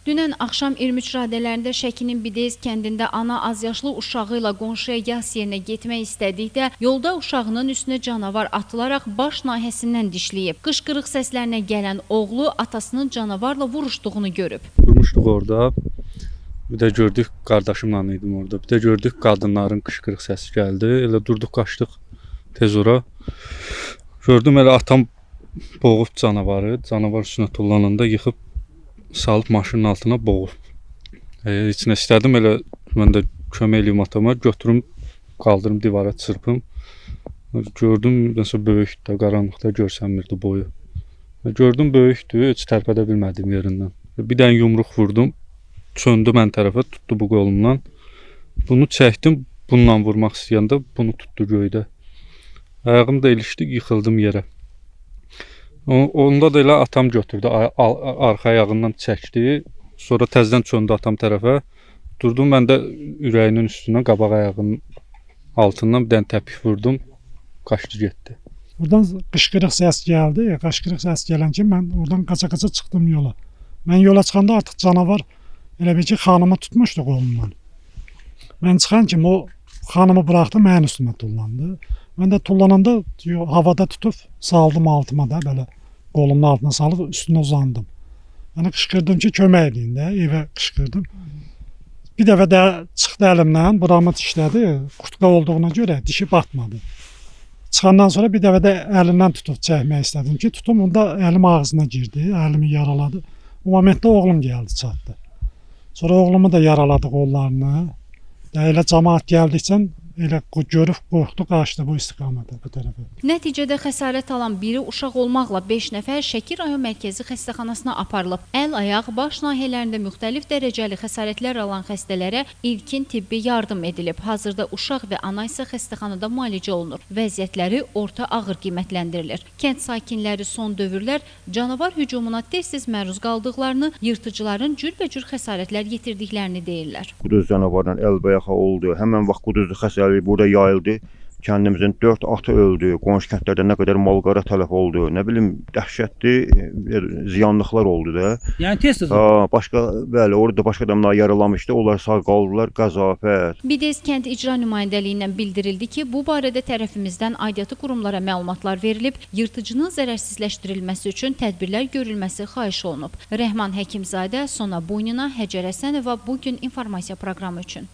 Dünən axşam 23 radələrində Şəkinin Bidez kəndində ana azyaşlı uşağı ilə qonşuya yas yerinə getmək istədikdə, yolda uşağının üstünə canavar atılaraq baş nahəsindən dişləyib. Qışqırıq səslərinə gələn oğlu atasının canavarla vuruşduğunu görüb. Durmuşduq orada. Bir də gördük, qardaşımla idim orada. Bir də gördük, qadınların qışqırıq səsi gəldi. Elə durduq, qaçdıq tez ora. Gördüm, elə atam boğub canavarı. Canavar üstünə tullananda yıxıb salıb maşının altına boğub. İçinə istədim, elə mən də kömək eləyim atama. Götürüm, qaldırım divara çırpım. Gördüm, nəsə böyükdür, qaranlıqda görsənmirdi boyu. Gördüm, böyükdür, heç tərpədə bilmədim yerindən. Bir dənə yumruq vurdum. Çöndü mən tərəfə, tutdu bu qolumdan. Bunu çəkdim, bununla vurmaq istəyəndə bunu tutdu göydə. Ayağım da ilişdi, yıxıldım yerə. Onda da elə atam götürdü, arxa ayağından çəkdi. Sonra təzədən çöndü atam tərəfə. Durdum, mən də ürəyinin üstündən, qabaq ayağının altından bir dənə təpik vurdum. Qaçdı getdi. Buradan qışqırıq səs gəldi. Qışqırıq səs gələn kimi mən oradan qaça-qaça çıxdım yola. Mən yola çıxanda artıq canavar elə bir ki, xanımı tutmuşdu qolumdan. Mən çıxan kimi o xanımı buraxdı, mənim üstümə tullandı. Mən də tullananda havada tutub saldım altıma da, belə qolumun altına salıb üstünə uzandım. Yəni qışqırdım ki, kömək edin də, evə qışqırdım. Bir dəfə də çıxdı əlimdən, buramı dişlədi. Qurtqa olduğuna görə dişi batmadı. Çıxandan sonra bir dəfə də əlindən tutub çəkmək istədim ki, tutum, onda əlim ağzına girdi, əlimi yaraladı. O momentdə oğlum gəldi, çatdı. Sonra oğlumu da yaraladı qollarını. Elə cəmaət gəldikcə elə görüb qorxdu, qaçdı bu istiqamətə, bu tərəfə. Nəticədə xəsarət alan biri uşaq olmaqla 5 nəfər Şəki rayon mərkəzi xəstəxanasına aparılıb. Əl, ayaq, baş nahiyələrində müxtəlif dərəcəli xəsarətlər alan xəstələrə ilkin tibbi yardım edilib. Hazırda uşaq və ana isə xəstəxanada müalicə olunur. Vəziyyətləri orta ağır qiymətləndirilir. Kənd sakinləri son dövrlər canavar hücumuna tez-tez məruz qaldıqlarını, yırtıcıların cürbəcür xəsarətlər yetirdiklərini deyirlər. Quduz canavarla əlbəyaxa oldu. Həmən vaxt quduzlu xəsarət burada yayıldı. Kəndimizin 4 atı öldü. Qonşu kəndlərdə nə qədər mal-qara tələf oldu. Nə bilim, dəhşətli ziyanlıqlar oldu da. Yəni tez-tez. Başqa, bəli, orada başqa adamlar yaralamışdı. Onlar sağ qaldılar, qəzafət. Bidez kənd icra nümayəndəliyindən bildirildi ki, bu barədə tərəfimizdən aidiyyatı qurumlara məlumatlar verilib, yırtıcının zərərsizləşdirilməsi üçün tədbirlər görülməsi xahiş olunub. Rəhman Həkimzadə, Sona Buynina, Həcər Həsənova bugün informasiya proqramı üçün.